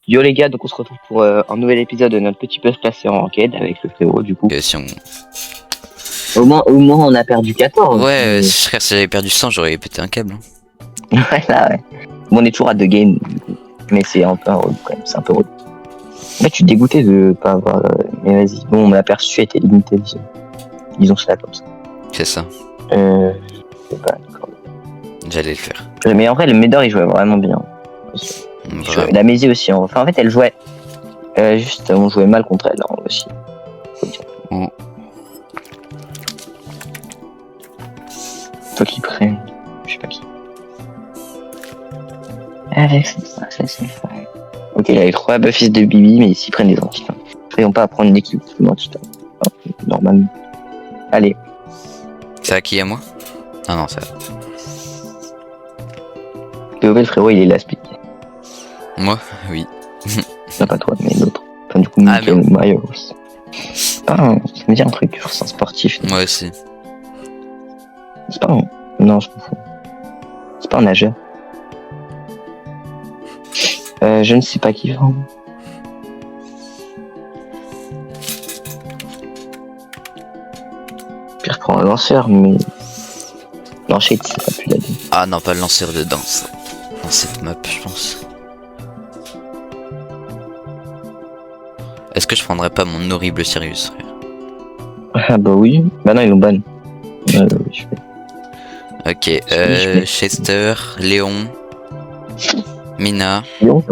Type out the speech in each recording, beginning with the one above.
Yo les gars, donc on se retrouve pour un nouvel épisode de notre petit puzzle classé en ranked avec le frérot du coup. Si on... Au moins on a perdu 14. Ouais, frère, si j'avais perdu 100, j'aurais pété un câble. Ouais, là, ouais. Bon, on est toujours à 2 games du coup. Mais c'est un peu relou quand même, c'est un peu relou. Là, tu es dégoûté de pas avoir. Mais vas-y, bon, mon aperçu a été limité, disons cela comme ça. C'est ça, Je sais pas, d'accord. j'allais le faire. Mais en vrai, le Médor il jouait vraiment bien. Vraiment. La Mésie aussi, enfin en fait, elle jouait. Juste, on jouait mal contre elle hein, aussi. Faut dire. Mm. Faut qu'ils prennent. Je sais pas qui. Avec ça. Ok, il y a les 3 buffs de Bibi, mais s'ils prennent des anti-tins. Ils pas à prendre une équipe de anti-tins. Normalement. Allez. C'est à qui, à moi? Ah non, c'est à... POV, le frérot, il est l'aspic. Moi? Oui. Non, pas toi, mais l'autre. Enfin, du coup, Ah, Michael Myers. Ah, ça me dit un truc, genre c'est un sportif. Moi aussi. C'est pas un... Non, je m'en fous. C'est pas un nageur. Je ne sais pas qui vend. Pire prend un lanceur, mais... Non, shade, c'est pas plus la vie. Ah non, pas le lanceur de danse. Dans cette map, je pense. Est-ce que je prendrais pas mon horrible Sirius, frère? Ah bah oui. Bah non, ils l'ont ban. Oui, je fais. Ok, Chester, Léon, Mina. Léon,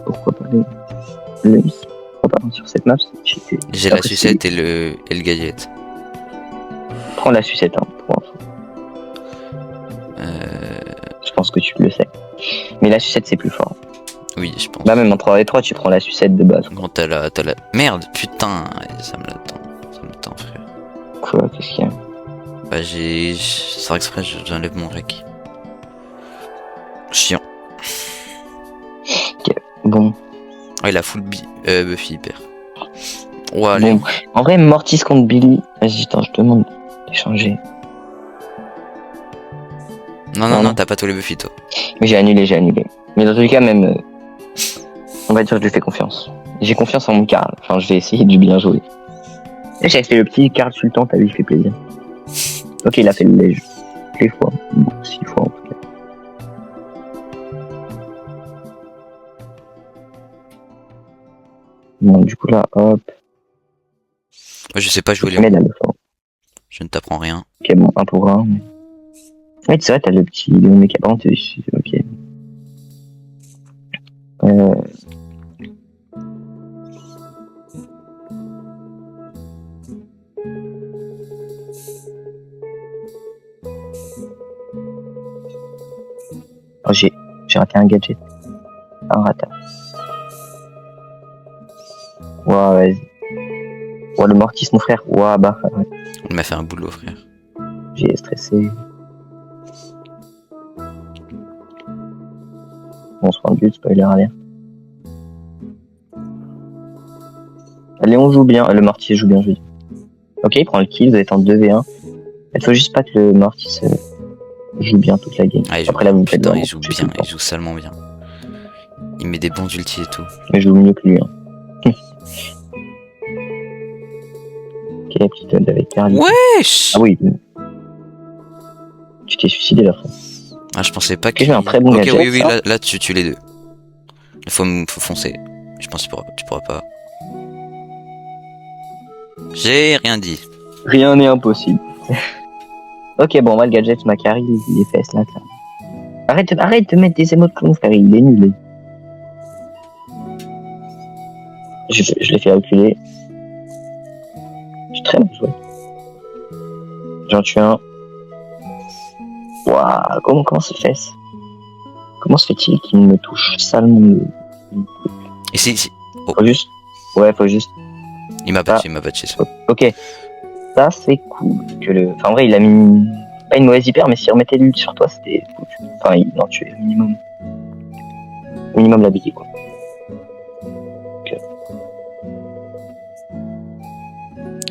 pourquoi pas Léon? Léon, pourquoi pas sur cette map? J'ai la sucette et le gadget. Prends la sucette, hein, pour info. Je pense que tu le sais. Mais la sucette, c'est plus fort. Oui, je pense. Bah même en 3v3, tu prends la sucette de base. Quand t'as la... Merde, putain, ça me l'attend. Ça me tend, frère. Quoi, qu'est-ce qu'il y a? Bah sans exprès, j'enlève mon rec. Chiant. Ok, bon. Ah, il a full Buffy hyper. Ouais, Bon, en vrai, Mortis contre Billy. Vas-y, attends, je te demande d'échanger. Non, t'as pas tous les Buffy, toi. Mais j'ai annulé. Mais dans tous les cas, même... on va dire que je lui fais confiance. J'ai confiance en mon Karl. Enfin, je vais essayer de bien jouer. Et j'ai fait le petit Karl Sultan, t'as vu, il fait plaisir. Ok, il a fait le lège. Les fois. Bon, 6 fois en tout cas. Bon, du coup là, hop. Je sais pas jouer Mais Léon. là, le fort. Je ne t'apprends rien. Ok, bon, 1 pour 1. Mais... ouais, c'est vrai, t'as le petit Léon Mécapant, t'es ici. Ok. Oh, j'ai raté un gadget. Un rata. Ouah, vas-y. Ouah, le Mortis, mon frère. Ouah, bah. Ouais. On m'a fait un boulot, frère. J'ai stressé. On se prend le but, spoiler alert. Léon joue bien, le Mortis joue bien, je veux dire. Ok, il prend le kill, vous êtes en 2v1. Il faut juste pas que le Mortis joue bien toute la game. Ah, Après là, vous me faites putain, vraiment il joue toucher bien, tout le temps. il joue salement bien. Il met des bons ultis et tout. Mais je joue mieux que lui. Hein. Ok, la petite ode avec Carly. Wesh! Ah oui. Tu t'es suicidé la fin. Ah, je pensais pas Ok, j'ai un très bon Ok, gadget. oui, ça. là tu tues les deux. Il faut foncer. Je pense que tu pourras pas. J'ai rien dit. Rien n'est impossible. Ok, bon, moi le gadget, ma Carly, il est fesses là. Arrête de mettre des émotes clown, frère, il est nul. Je l'ai fait reculer. J'ai très mal joué. J'en tue un. Waouh, comment se fait ça? Comment se fait-il qu'il me touche salement? Et si. Faut juste. Ouais, faut juste. Il m'a battu, ça. Ok. Ça, c'est cool. Enfin, en vrai, il a mis. Pas une mauvaise hyper, mais s'il remettait l'ult sur toi, c'était cool. Enfin, il en tuait minimum. Minimum la biggie, quoi.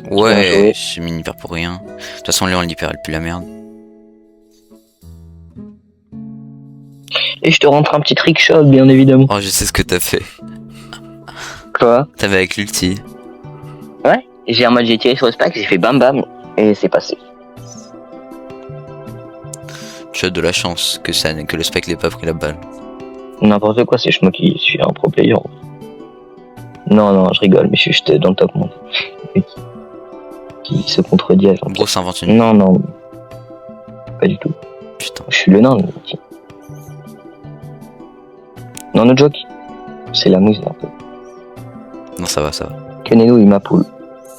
Ouais, j'ai mis une hyper pour rien. De toute façon, Léon, l'hyper, elle pue la merde. Et je te rentre un petit trickshot, bien évidemment. Oh, je sais ce que t'as fait. Quoi? T'avais avec l'ulti. Ouais. J'ai tiré sur le spike, j'ai fait bam bam, et c'est passé. Tu as de la chance que le spec n'ait pas pris la balle. N'importe quoi, c'est moi qui suis un pro player. Non, non, je rigole, mais je suis juste dans le top monde. Qui se contredit à En gros, ça invente une. Non, non. Pas du tout. Putain. Je suis le nain, mec. Non, no joke. C'est la mousse, un peu. Non, ça va, ça va. Kenelo, il m'a poule.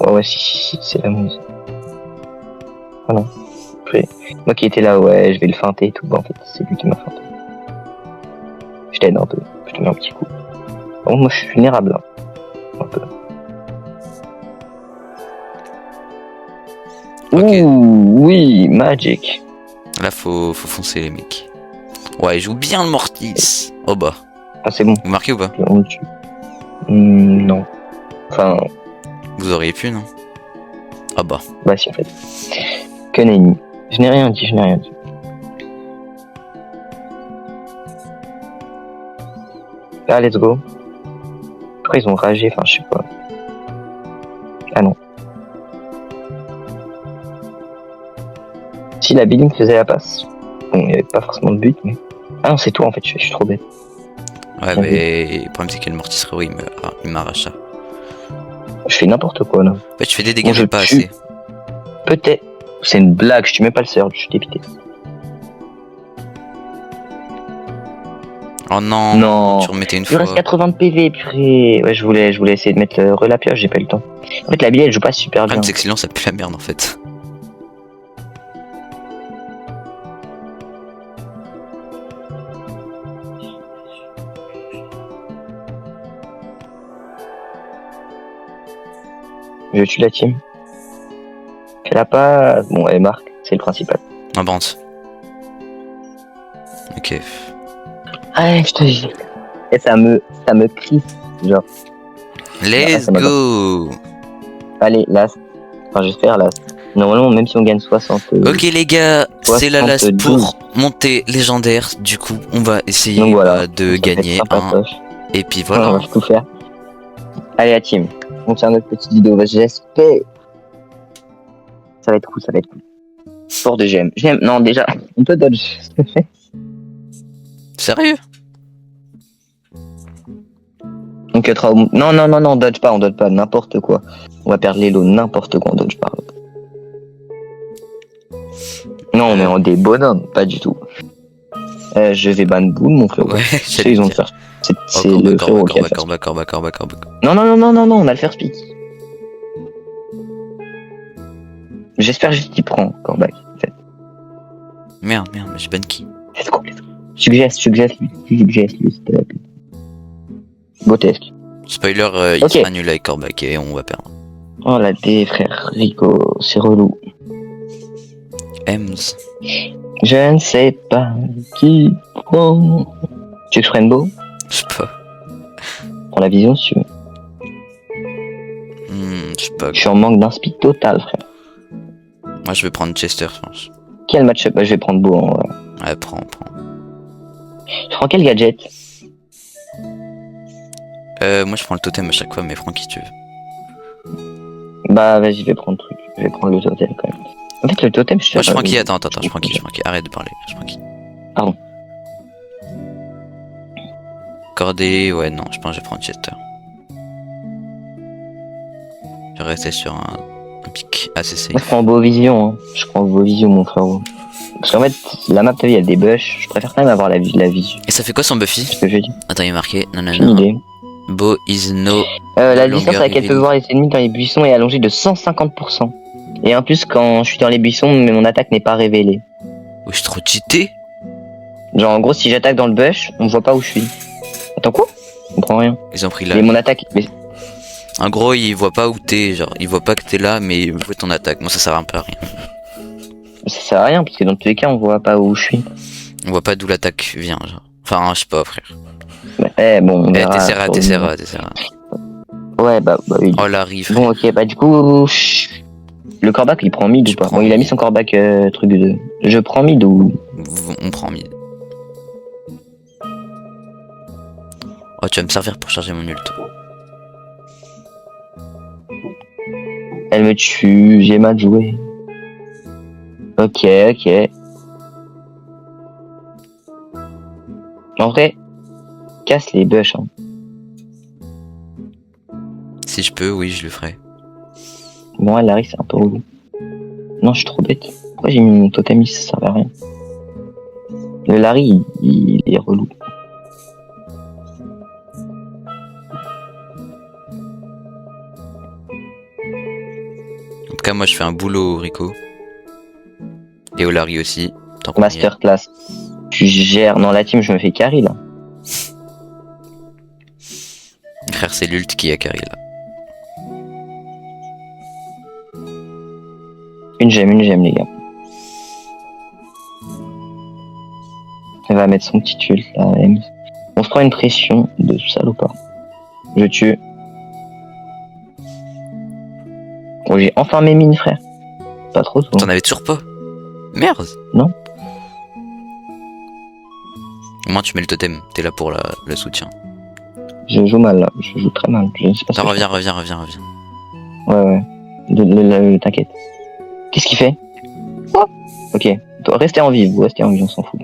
Ouais, si, c'est la mousse. Ah non. Moi qui étais là, ouais, je vais le feinter et tout. Bah, en fait, c'est lui qui m'a feinté. Je t'aide un peu. Je te mets un petit coup. Bon, moi, je suis vulnérable, là. Un peu. Ok. Ouh, oui, Magic. Là, faut foncer les mecs. Ouais, il joue bien le Mortis. Oh bah. Ah, c'est bon. Vous marquez ou pas? On le tue. Non. Enfin, Vous auriez pu, non? Ah bah. bah si, en fait. Que nenni. Je n'ai rien dit. Ah, let's go. Pourquoi ils ont ragé? Enfin, je sais pas. Ah non. Si la Billing faisait la passe. Bon, il n'y avait pas forcément de but, mais... Ah non, c'est toi, en fait, je suis trop bête. Ouais, Bien mais le problème c'est que le Mortis Reo il m'arrache ça. Je fais n'importe quoi, là. Ouais, tu fais des dégâts, Bon, je mais pas tue. assez. Peut-être. C'est une blague, je tue même pas le surge, je suis dépité. Oh non, Non. tu remettais une Il reste fois. 80 de PV, purée. Ouais, je voulais essayer de mettre la pioche, j'ai pas eu le temps. En fait, la Billy, elle joue pas super Le bien. problème c'est que sinon ça pue la merde en fait. Je tue la team. Elle a pas... Bon, elle marque, c'est le principal. Un bande. Ok. Ouais, je te jure. Et ça me crie, genre. Let's ça m'a go. Allez, last. Enfin, j'espère last. Normalement, même si on gagne 60... Ok les gars, c'est la last 72. pour monter légendaire. Du coup, on va essayer Donc voilà. de Ça fait gagner sympatoche. Et puis Ouais, on voilà. va tout faire. Allez, la team. On tient notre petite vidéo. J'espère. Ça va être cool, Sport de GM. Non, déjà, on peut dodge. Sérieux? Donc, non, on dodge pas, n'importe quoi. On va perdre les lots, n'importe quoi, on dodge pas. Non, on est en des bonhommes, pas du tout. Je vais ban Boom, mon frérot. Ouais, Tu sais, ils ont le faire. C'est Oh, le frérot qui a le faire. Corba. Non, on a le faire speak. J'espère juste qu'il prend Corbac. En fait. Merde, mais j'ai ban qui? Let's go. Suggest, lui, c'était la pute. Grotesque. Spoiler, il Ok. sera nul avec Corbac et on va perdre. Oh la D, frère. Rico, c'est relou. Ems. Je ne sais pas qui prend. Tu veux que je prenne beau? Je sais pas. Prends la vision si tu veux. Je sais pas. Je suis en manque d'inspi total, frère. Moi je vais prendre Chester, je pense. Quel match-up? Bah, je vais prendre beau en vrai. Ouais, prends. Je prends quel gadget? Moi je prends le totem à chaque fois, mais prends qui tu veux. Bah, vas-y, je vais prendre le truc. Je vais prendre le totem quand même. En fait, le totem, Moi je prends qui? Attends, je prends qui? Arrête de parler. Je prends qui? Pardon. Cordé, ouais, non, je pense que je vais prendre Chester. Je vais rester sur un pic assez safe. Moi, je prends beau vision, hein. Je prends beau vision, mon frérot. Parce qu'en fait, la map, t'as vu, il y a des bush. Je préfère quand même avoir la vision. Et ça fait quoi son Buffy? Ce que je dis. Attends, il est marqué. J'ai une idée. Beau is no. La longueur distance à laquelle peut reveal. voir les ennemis dans les buissons est allongée de 150%. Et en plus, quand je suis dans les buissons, mais mon attaque n'est pas révélée. Oh, je suis trop cheaté. Genre, en gros, si j'attaque dans le bush, on voit pas où je suis. Attends, quoi? Je comprends rien. Ils ont pris Mais là. mon attaque... Mais... En gros, il voit pas où t'es, genre, il voit pas que t'es là, mais il voit ton attaque. Moi, ça sert un peu à rien. ça sert à rien, parce que dans tous les cas, on voit pas où je suis. On voit pas d'où l'attaque vient, genre. Enfin, je sais pas, frère. Bon, on verra. T'essaieras. Ouais, bah oui. Oh, la riff. Bon, ok, bah du coup... Le corbac, il prend mid ou pas? Bon, il a mis son corbac truc de... Je prends mid ou... On prend mid. Oh, tu vas me servir pour charger mon ult. Elle me tue, j'ai mal joué. Ok. En vrai, casse les bush. Hein. Si je peux, oui, je le ferai. Bon, Larry, c'est un peu relou. Non, je suis trop bête. Pourquoi j'ai mis mon totem, ça servait à rien. Le Larry, il est relou. En tout cas, moi, je fais un boulot au Rico. Et au Larry aussi. Tant qu'on y est. Masterclass. Tu gères. Non, la team, je me fais carry, là. Frère, c'est l'ult qui a carry, là. Une gemme, les gars. Elle va mettre son petit ult, là. On se prend une pression de salopard. Je tue. Oh, j'ai enfin mes mines, frère. Pas trop souvent. T'en avais toujours pas? Merde. Non. Au moins, tu mets le totem. T'es là pour le soutien. Je joue mal, là. Je joue très mal. Je sais pas Attends, reviens. Ouais. T'inquiète. Qu'est-ce qu'il fait? Oh, ok. Restez en vie, on s'en fout.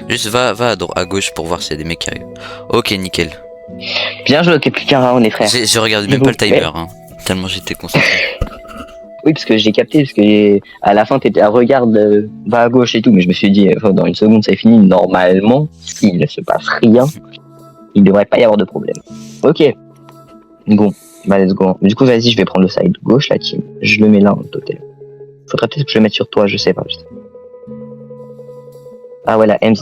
Juste va à gauche pour voir s'il y a des mecs qui arrivent. Ok, nickel. Bien joué, ok, plus qu'un round, les frères. Je regarde même pas le timer, hein, tellement j'étais concentré. Oui, parce que j'ai capté, parce que à la fin, t'étais à regarde, va à gauche et tout, mais je me suis dit, dans une seconde, c'est fini. Normalement, s'il ne se passe rien, il ne devrait pas y avoir de problème. Ok. Bon, bah let's go. Du coup, vas-y, je vais prendre le side gauche, la team. Je le mets là, en total. Faudrait peut-être que je le mette sur toi, je sais pas. Ah ouais, la Ems,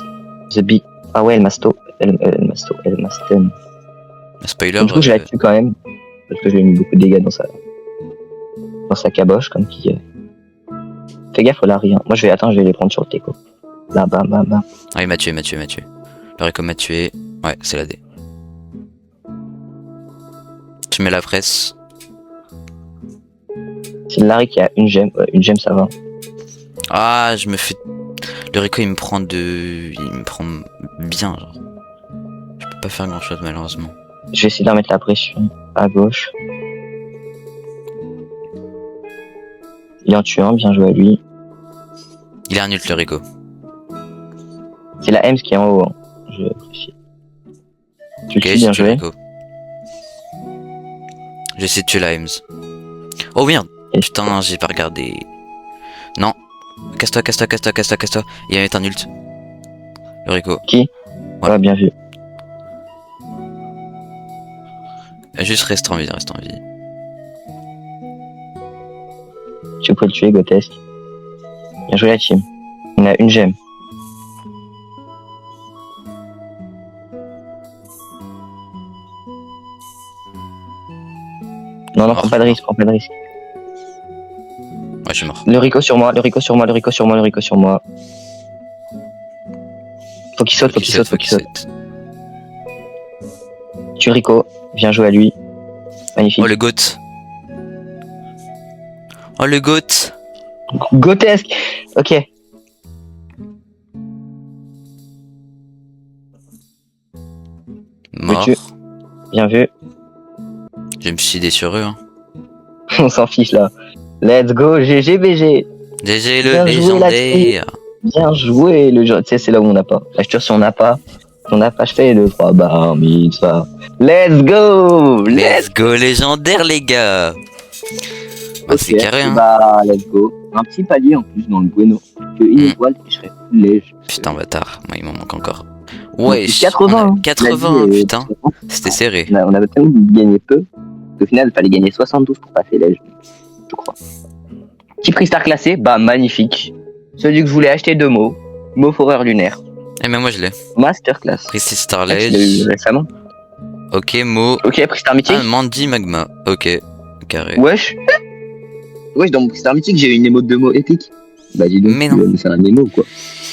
The Bee. Ah ouais, elle m'a stun. Spoiler. Du coup, je la tue quand même, parce que je lui ai mis beaucoup de dégâts dans sa caboche, comme qui est. Fais gaffe, il a rien. Moi, je vais les prendre sur le teco. Là, bam. Ah, il m'a tué. Le Rico m'a tué. Ouais, c'est la D. Tu mets la presse. C'est Larry qui a une gemme ça va. Ah, je me fais. Le Rico il me prend bien, genre. Je peux pas faire grand chose malheureusement. Je vais essayer d'en mettre la pression à gauche. Il en tue un, bien joué à lui. Il est un ult le Rico. C'est la Ems qui est en haut. Hein. Je apprécie. Tu Ok, le tues, bien joué. Rico. J'essaie de tuer la Ems. Oh merde. Putain, j'ai pas regardé. Non. Casse-toi. Il va mettre un ult. Le Rico. Qui? Ouais, bien vu. Juste reste en vie. Tu peux le tuer, Gotesque. Bien joué la team. On a une gemme. Non, prends pas de risque. Ouais, je suis mort. Le Rico sur moi. Faut qu'il saute. Tu Rico, bien joué à lui. Magnifique. Oh le goat. Gotesque. Ok. Mort. Bien vu. Je me suis déçu sur eux. Hein. On s'en fiche là. Let's go, GGBG. GG le légendaire. Bien joué le jeu. Tu sais, c'est là où on n'a pas. Là, je te jure, si on n'a pas, je fais le 3 bar, mitzvah. Let's go. Let's go légendaire, les gars. Bah, okay. C'est carré, hein. Bah, let's go. Un petit palier en plus dans le bueno. Que inégal, et je serais full lège. Putain, bâtard. Moi, il m'en manque encore. Ouais, 80. 80, putain. C'était serré. On avait tellement gagné peu. Au final, il fallait gagner 72 pour passer lège. Je crois. Petit prix star classé, bah magnifique. Celui que je voulais acheter 2 mots. Mot foreur lunaire. Eh mais moi je l'ai. Masterclass. Prestige Starlight. Tu l'as eu récemment. Ok, mot. Ok, prix star mythique. Ah, Mandy Magma. Ok, carré. Wesh. Wesh, dans mon prix star mythique, j'ai une émote de mots épique. Bah dis donc, mais non. C'est un émo quoi.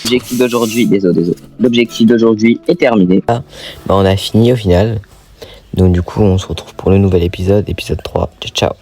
L'objectif d'aujourd'hui, désolé. L'objectif d'aujourd'hui est terminé. Bah on a fini au final. Donc du coup on se retrouve pour le nouvel épisode 3. Ciao.